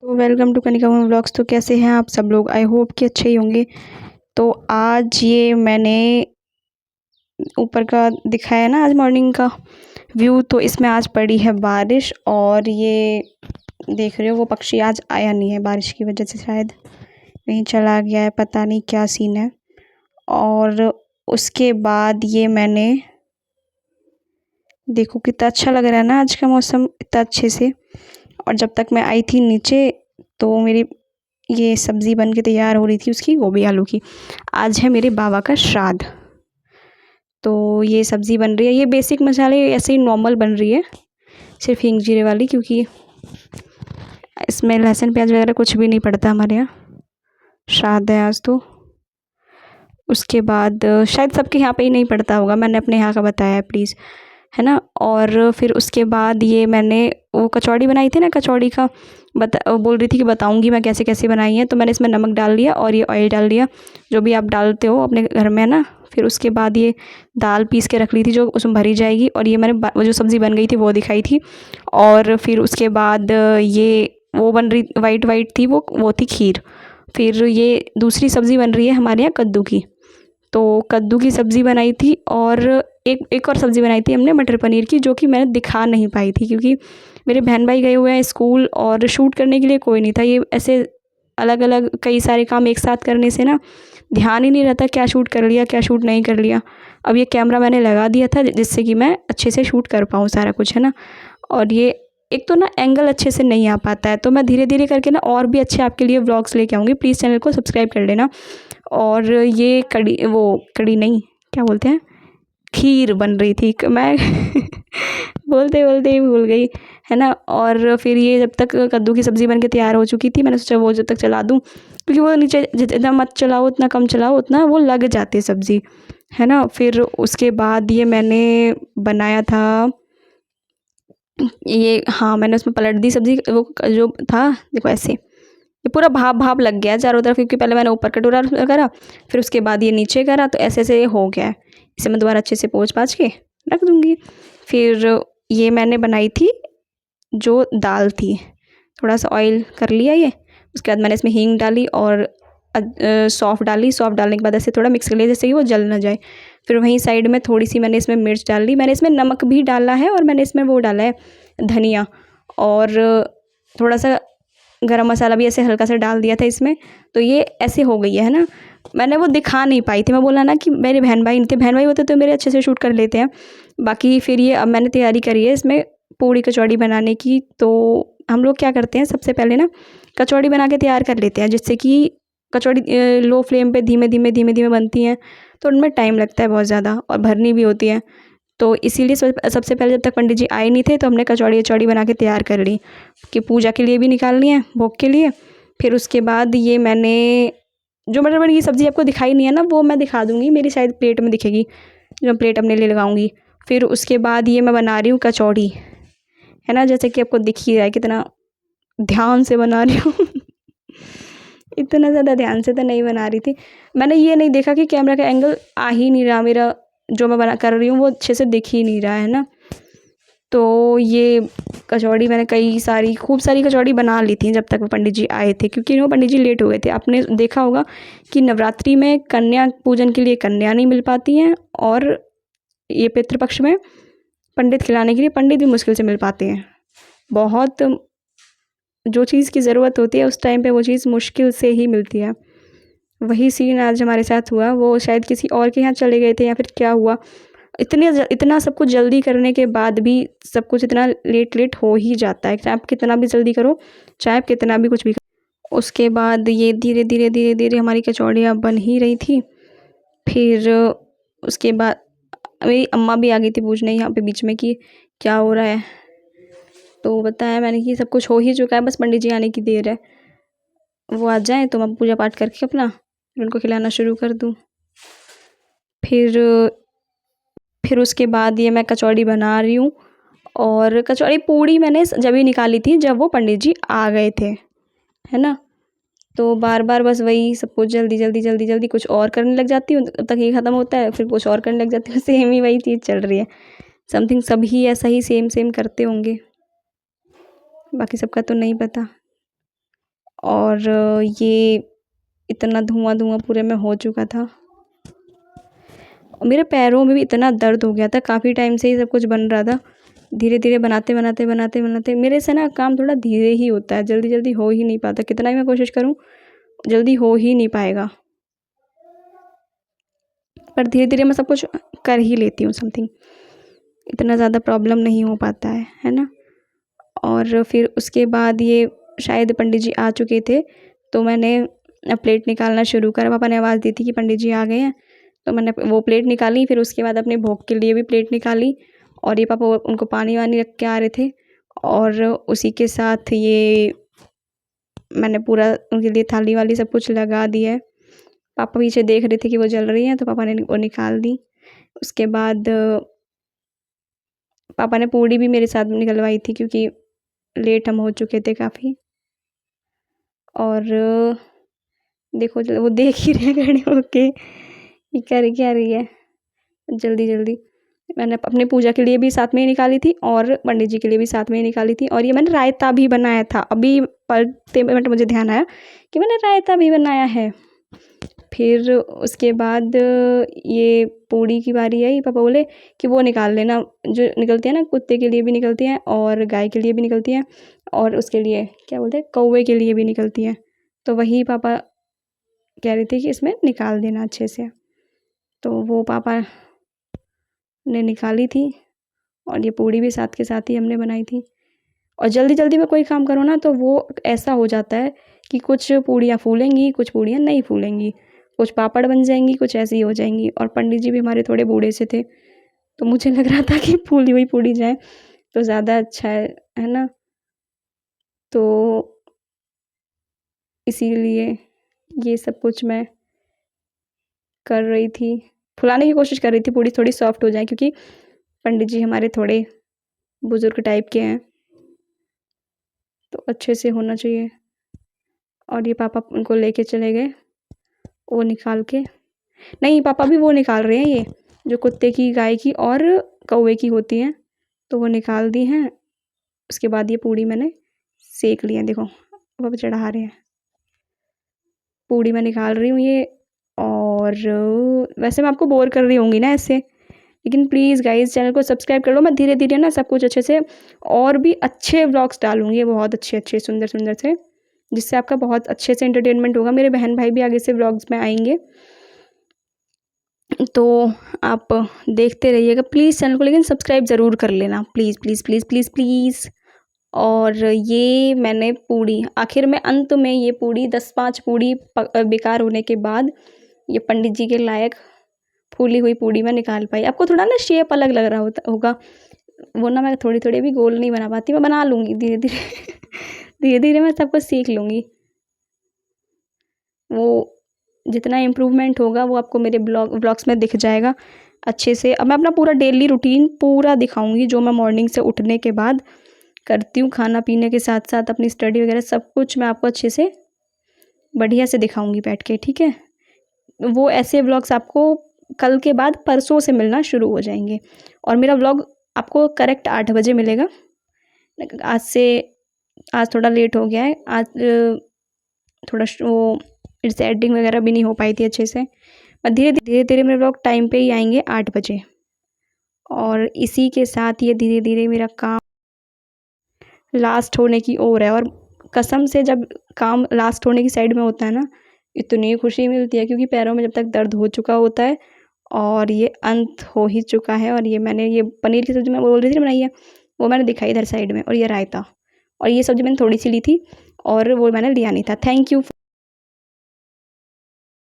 तो welcome to Kanika woman vlogs. तो कैसे हैं आप सब लोग? आई होप कि अच्छे ही होंगे। तो आज ये मैंने ऊपर का दिखाया ना, आज मॉर्निंग का व्यू, तो इसमें आज पड़ी है बारिश। और ये देख रहे हो वो पक्षी आज आया नहीं है बारिश की वजह से, शायद कहीं चला गया है, पता नहीं क्या सीन है। और उसके बाद ये मैंने देखो कितना अच्छा लग रहा है ना आज का मौसम, इतना अच्छे से। और जब तक मैं आई थी नीचे तो मेरी ये सब्ज़ी बन के तैयार हो रही थी, उसकी गोभी आलू की। आज है मेरे बाबा का श्राद्ध, तो ये सब्ज़ी बन रही है। ये बेसिक मसाले ऐसे ही नॉर्मल बन रही है, सिर्फ हींग जीरे वाली, क्योंकि इसमें लहसुन प्याज वगैरह कुछ भी नहीं पड़ता हमारे यहाँ। श्राद्ध है आज तो। उसके बाद शायद सबके यहाँ पे ही नहीं पड़ता होगा, मैंने अपने यहाँ का बताया है प्लीज़, है ना। और फिर उसके बाद ये मैंने वो कचौड़ी बनाई थी ना, कचौड़ी का बोल रही थी कि बताऊंगी मैं कैसे कैसे बनाई है। तो मैंने इसमें नमक डाल लिया और ये ऑयल डाल दिया, जो भी आप डालते हो अपने घर में, है ना। फिर उसके बाद ये दाल पीस के रख ली थी जो उसमें भरी जाएगी, और ये मैंने वो जो सब्ज़ी बन गई थी वो दिखाई थी। और फिर उसके बाद ये वो बन रही वाइट वाइट थी, वो थी खीर। फिर ये दूसरी सब्ज़ी बन रही है हमारे यहाँ कद्दू की, तो कद्दू की सब्ज़ी बनाई थी। और एक और सब्ज़ी बनाई थी हमने मटर पनीर की, जो कि मैंने दिखा नहीं पाई थी क्योंकि मेरे बहन भाई गए हुए हैं स्कूल और शूट करने के लिए कोई नहीं था। ये ऐसे अलग अलग कई सारे काम एक साथ करने से ना ध्यान ही नहीं रहता क्या शूट कर लिया क्या शूट नहीं कर लिया। अब ये कैमरा मैंने लगा दिया था जिससे कि मैं अच्छे से शूट कर पाऊँ सारा कुछ, है ना। और ये एक तो ना एंगल अच्छे से नहीं आ पाता है, तो मैं धीरे धीरे करके ना और भी अच्छे आपके लिए व्लॉग्स लेके आऊँगी। प्लीज़ चैनल को सब्सक्राइब कर लेना। और ये कड़ी नहीं, क्या बोलते हैं, खीर बन रही थी मैं बोलते बोलते ही भूल गई, है ना। और फिर ये जब तक कद्दू की सब्ज़ी बन के तैयार हो चुकी थी, मैंने सोचा वो जब तक चला दूँ, क्योंकि वो नीचे जितना मत चलाओ उतना कम चलाओ उतना वो लग जाती है सब्ज़ी, है ना। फिर उसके बाद ये मैंने बनाया था ये, हाँ मैंने उसमें पलट दी सब्ज़ी। वो जो था देखो ऐसे, ये पूरा भाप भाप लग गया है चारों तरफ, क्योंकि पहले मैंने ऊपर कटोरा करा, फिर उसके बाद ये नीचे करा, तो ऐसे ऐसे हो गया है। इसे मैं दोबारा अच्छे से पोंछ पाछ के रख दूँगी। फिर ये मैंने बनाई थी जो दाल थी, थोड़ा सा ऑयल कर लिया ये। उसके बाद मैंने इसमें हींग डाली और सौंफ डाली। सौंफ डालने के बाद ऐसे थोड़ा मिक्स कर लिया जैसे कि वो जल ना जाए। फिर वहीं साइड में थोड़ी सी मैंने इसमें मिर्च डाल ली, मैंने इसमें नमक भी डाला है, और मैंने इसमें वो डाला है धनिया, और थोड़ा सा गरम मसाला भी ऐसे हल्का सा डाल दिया था इसमें। तो ये ऐसे हो गई है ना। मैंने वो दिखा नहीं पाई थी, मैं बोला ना कि मेरे बहन भाई नहीं थे, बहन भाई होते तो मेरे अच्छे से शूट कर लेते हैं। बाकी फिर ये अब मैंने तैयारी करी है इसमें पूड़ी कचौड़ी बनाने की। तो हम लोग क्या करते हैं, सबसे पहले ना कचौड़ी बना के तैयार कर लेते हैं, जिससे कि कचौड़ी लो फ्लेम पे धीमे धीमे धीमे धीमे बनती हैं, तो उनमें टाइम लगता है बहुत ज़्यादा, और भरनी भी होती है। तो इसीलिए सबसे पहले जब तक पंडित जी आए नहीं थे तो हमने कचौड़ी वचौड़ी बना के तैयार कर ली, कि पूजा के लिए भी निकालनी है, भोग के लिए। फिर उसके बाद ये मैंने जो मटर पनीर की सब्ज़ी आपको दिखाई नहीं है ना, वो मैं दिखा दूँगी, मेरी शायद प्लेट में दिखेगी, जो प्लेट अपने लिए लगाऊंगी। फिर उसके बाद ये मैं बना रही हूँ कचौड़ी, है ना, जैसे कि आपको दिख ही रहा है कितना ध्यान से बना रही हूँ इतना ज़्यादा ध्यान से तो नहीं बना रही थी। मैंने ये नहीं देखा कि कैमरा का एंगल आ ही नहीं रहा, मेरा जो मैं बना कर रही हूँ वो अच्छे से दिख ही नहीं रहा है ना। तो ये कचौड़ी मैंने खूब सारी कचौड़ी बना ली थी जब तक वो पंडित जी आए थे, क्योंकि वो पंडित जी लेट हो गए थे। आपने देखा होगा कि नवरात्रि में कन्या पूजन के लिए कन्या नहीं मिल पाती हैं, और ये पितृपक्ष में पंडित खिलाने के लिए पंडित भी मुश्किल से मिल पाते हैं। बहुत जो चीज़ की ज़रूरत होती है उस टाइम पे वो चीज़ मुश्किल से ही मिलती है। वही सीन आज हमारे साथ हुआ, वो शायद किसी और के यहाँ चले गए थे या फिर क्या हुआ। इतना सब कुछ जल्दी करने के बाद भी सब कुछ इतना लेट हो ही जाता है, चाहे आप कितना भी जल्दी करो, चाहे आप कितना भी कुछ भी करो। उसके बाद ये धीरे धीरे धीरे धीरे हमारी कचौड़ियाँ बन ही रही थी। फिर उसके बाद मेरी अम्मा भी आ गई थी पूछने यहाँ पे बीच में कि क्या हो रहा है। तो बताया मैंने कि सब कुछ हो ही चुका है, बस पंडित जी आने की देर है, वो आ जाएँ तो मैं पूजा पाठ करके अपना फिर उनको खिलाना शुरू कर दूँ। फिर उसके बाद ये मैं कचौड़ी बना रही हूँ, और कचौड़ी पूड़ी मैंने जब ही निकाली थी जब वो पंडित जी आ गए थे, है ना। तो बार बार बस वही सब कुछ जल्दी जल्दी जल्दी जल्दी कुछ और करने लग जाती हूँ, तब तक ये ख़त्म होता है, फिर कुछ और करने लग जाती हूँ सेम ही वही चीज़ चल रही है। समथिंग सभी ऐसा ही सेम सेम करते होंगे, बाकी सबका तो नहीं पता। और ये इतना धुआं पूरे में हो चुका था। मेरे पैरों में भी इतना दर्द हो गया था, काफ़ी टाइम से ही सब कुछ बन रहा था। धीरे धीरे बनाते मेरे से ना काम थोड़ा धीरे ही होता है, जल्दी जल्दी हो ही नहीं पाता। कितना ही मैं कोशिश करूँ, जल्दी हो ही नहीं पाएगा। पर धीरे धीरे मैं सब कुछ कर ही लेती हूँ, समथिंग इतना ज़्यादा प्रॉब्लम नहीं हो पाता है ना। और फिर उसके बाद ये शायद पंडित जी आ चुके थे, तो मैंने प्लेट निकालना शुरू करा। पापा ने आवाज़ दी थी कि पंडित जी आ गए हैं, तो मैंने वो प्लेट निकाली। फिर उसके बाद अपने भोग के लिए भी प्लेट निकाली, और ये पापा उनको पानी वानी रख के आ रहे थे, और उसी के साथ ये मैंने पूरा उनके लिए थाली वाली सब कुछ लगा दिया है। पापा पीछे देख रहे थे कि वो जल रही हैं, तो पापा ने वो निकाल दी। उसके बाद पापा ने पूड़ी भी मेरे साथ निकलवाई थी, क्योंकि लेट हम हो चुके थे काफ़ी। और देखो वो देख ही रहे खड़े होके ये कर क्या रही है। जल्दी जल्दी मैंने अपने पूजा के लिए भी साथ में ही निकाली थी, और पंडित जी के लिए भी साथ में ही निकाली थी। और ये मैंने रायता भी बनाया था, अभी पलटते मिनट मुझे ध्यान आया कि मैंने रायता भी बनाया है। फिर उसके बाद ये पूड़ी की बारी आई। पापा बोले कि वो निकाल लेना, जो निकलती है ना, कुत्ते के लिए भी निकलती हैं और गाय के लिए भी निकलती हैं, और उसके लिए क्या बोलते हैं, कौवे के लिए भी निकलती हैं। तो वही पापा कह रहे थे कि इसमें निकाल देना अच्छे से। तो वो पापा ने निकाली थी, और ये पूड़ी भी साथ के साथ ही हमने बनाई थी। और जल्दी जल्दी में कोई काम करो ना, तो वो ऐसा हो जाता है कि कुछ पूड़ियाँ फूलेंगी, कुछ पूड़ियाँ नहीं फूलेंगी, कुछ पापड़ बन जाएंगी, कुछ ऐसी हो जाएंगी। और पंडित जी भी हमारे थोड़े बूढ़े से थे, तो मुझे लग रहा था कि फूली हुई पूड़ी जाए तो ज़्यादा अच्छा है ना। तो इसीलिए ये सब कुछ मैं कर रही थी, फुलाने की कोशिश कर रही थी, पूड़ी थोड़ी सॉफ्ट हो जाए, क्योंकि पंडित जी हमारे थोड़े बुज़ुर्ग टाइप के हैं, तो अच्छे से होना चाहिए। और ये पापा उनको लेके चले गए वो निकाल के। नहीं, पापा भी वो निकाल रहे हैं, ये जो कुत्ते की, गाय की और कौवे की होती हैं, तो वो निकाल दी हैं। उसके बाद ये पूड़ी मैंने सेक ली है, देखो पापा चढ़ा रहे हैं। पूड़ी मैं निकाल रही हूँ ये। और वैसे मैं आपको बोर कर रही होंगी ना ऐसे, लेकिन प्लीज़ गाइज़ चैनल को सब्सक्राइब कर लो। मैं धीरे धीरे ना सब कुछ अच्छे से और भी अच्छे व्लॉग्स डालूँगी, बहुत अच्छे सुंदर सुंदर से, जिससे आपका बहुत अच्छे से एंटरटेनमेंट होगा। मेरे बहन भाई भी आगे से व्लॉग्स में आएंगे, तो आप देखते रहिएगा प्लीज़ चैनल को, लेकिन सब्सक्राइब ज़रूर कर लेना please please please please please. और ये मैंने पूड़ी आखिर में, अंत में ये पूड़ी 10-5 पूड़ी बेकार होने के बाद ये पंडित जी के लायक फूली हुई पूड़ी मैं निकाल पाई। आपको थोड़ा ना शेप अलग लग रहा होगा, वो ना मैं थोड़ी थोड़ी भी गोल नहीं बना पाती, मैं बना लूँगी धीरे धीरे धीरे धीरे मैं सब कुछ सीख लूँगी। वो जितना इम्प्रूवमेंट होगा वो आपको मेरे ब्लॉग्स में दिख जाएगा अच्छे से। अब मैं अपना पूरा डेली रूटीन पूरा दिखाऊंगी, जो मैं मॉर्निंग से उठने के बाद करती हूँ, खाना पीने के साथ साथ अपनी स्टडी वगैरह सब कुछ मैं आपको अच्छे से बढ़िया से दिखाऊंगी बैठ के, ठीक है। वो ऐसे व्लॉग्स आपको कल के बाद परसों से मिलना शुरू हो जाएंगे, और मेरा व्लॉग आपको करेक्ट 8 बजे मिलेगा। आज थोड़ा लेट हो गया है, आज थोड़ा वो इससे एडिटिंग वगैरह भी नहीं हो पाई थी अच्छे से। मैं धीरे धीरे मेरे व्लॉग टाइम पे ही आएंगे 8 बजे। और इसी के साथ ये धीरे धीरे मेरा काम लास्ट होने की ओर है, और कसम से जब काम लास्ट होने की साइड में होता है ना, इतनी खुशी मिलती है, क्योंकि पैरों में जब तक दर्द हो चुका होता है और ये अंत हो ही चुका है। और ये मैंने ये पनीर की सब्ज़ी मैं बोल रही थी बनाई है, वो मैंने दिखाई इधर साइड में, और ये रायता, और ये सब्ज़ी मैंने थोड़ी सी ली थी और वो मैंने लिया नहीं था। Thank you.